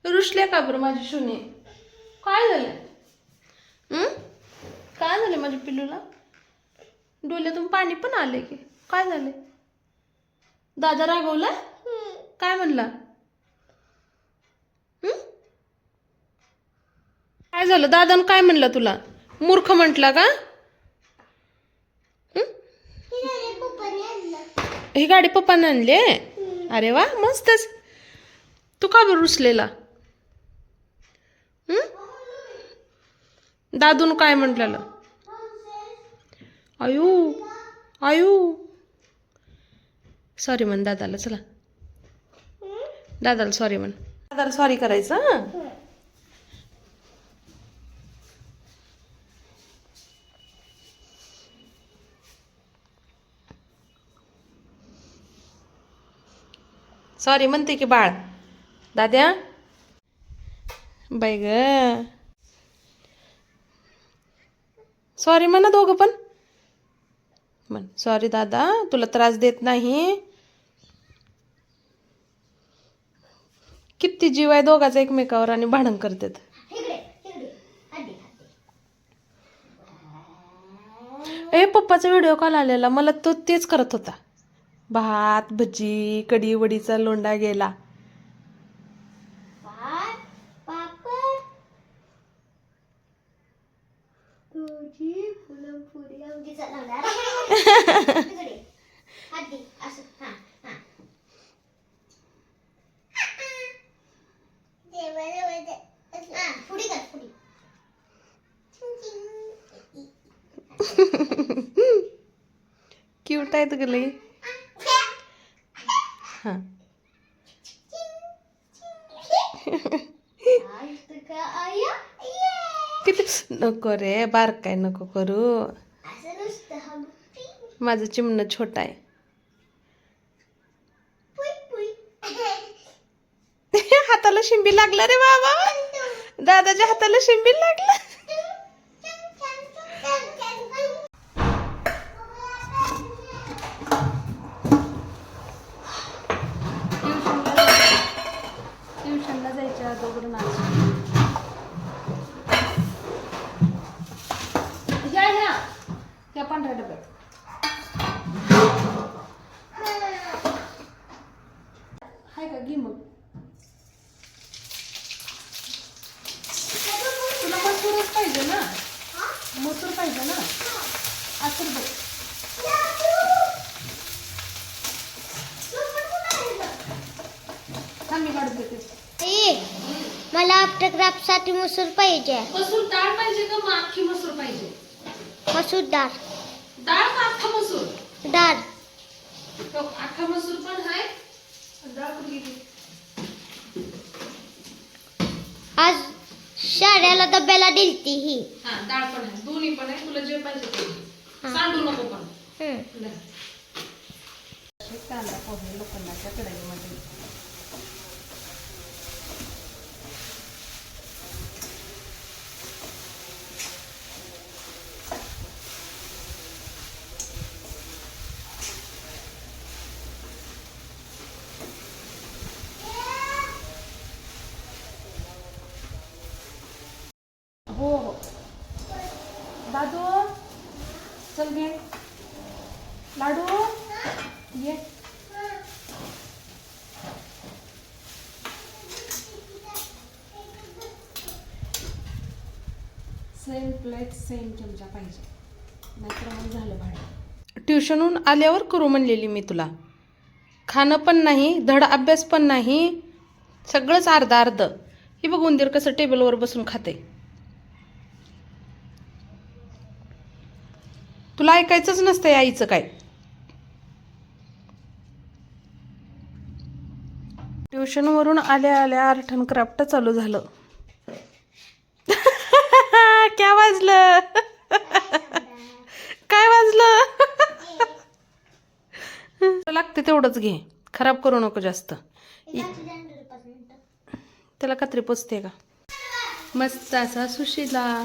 रुसले का बरं माझी शुनी? काय झालं? काय झालं माझ्या पिल्लूला? डोळ्यातून पाणी पण आले की काय झाले? दादा रागवला? काय म्हणला? काय झालं? दादानं काय म्हणला तुला? मूर्ख म्हटला का? ही गाडी पप्पाने आणली आहे? अरे वा, मस्तच. तू का बरं रुसलेला? दादून काय म्हटलेलं? आयू आयू सॉरी म्हण दादाला. चला दादाला सॉरी म्हण. दादाला सॉरी करायचं. हं? सॉरी म्हणते की बाळ. दाद्या बाई ग, सॉरी म्हणा दोघं पण. म्हण सॉरी दादा, तुला त्रास देत नाही. किती जीव आहे दोघाचा एकमेकावर आणि भांडण करतात. पप्पाचा व्हिडिओ कॉल आलेला मला, तो तेच करत होता. भात भजी कढी वडीचा लोंडा गेला. क्यूट आहे तुला लई. हा किती नको रे, बार काय नको करू. माझं चिमण छोटा आहे. हाताला शिंबी लागला रे बाबा. दादाच्या हाताला शिंबी लागला. ट्युशनला जायच्या अगोदर नाच. त्या पांढऱ्या डब्यात हाय का? घे मग. तुला मसूरच पाहिजे ना? मसूर पाहिजे ना? असं बघ. मी काढून देते. मला आफ्टरक्राफ्ट साठी मसूर पाहिजे. मसूर डाळ पाहिजे का मग अख्खी मसूर पाहिजे? मसूर डाळ. डाळ का अख्खा मसूर? डाळ. तो अख्खा मसूर पण आहे. डाळ कुठे गेली? आज शाळेला डब्याला दिलती ही. हा डाळ पण आहे, दोन्ही पण आहे. तुला जे पाहिजे ते सांडू नको पण. कांदा पोहे लोखंडाच्या कढईमध्ये. हो हो दादू चल घे लाडू ये. सेम प्लेट सेम चमचा पाहिजे, नाहीतर मग झालं भाडं. ट्युशनहून आल्यावर करू म्हणलेली मी तुला. खाणं पण नाही, धड अभ्यास पण नाही, सगळंच अर्ध अर्ध. हे बघ उंदीर कसं टेबलवर बसून खाते. तुला ऐकायचंच नसतंय आईचं काय. ट्युशनवरून आल्या आल्या आर्ट अँड क्राफ्ट चालू झालं. क्या वाजलं? काय वाजलं? लागते तेवढंच घे, खराब करू नको जास्त. त्याला कात्री पोचते का? मस्त असा सुशिला.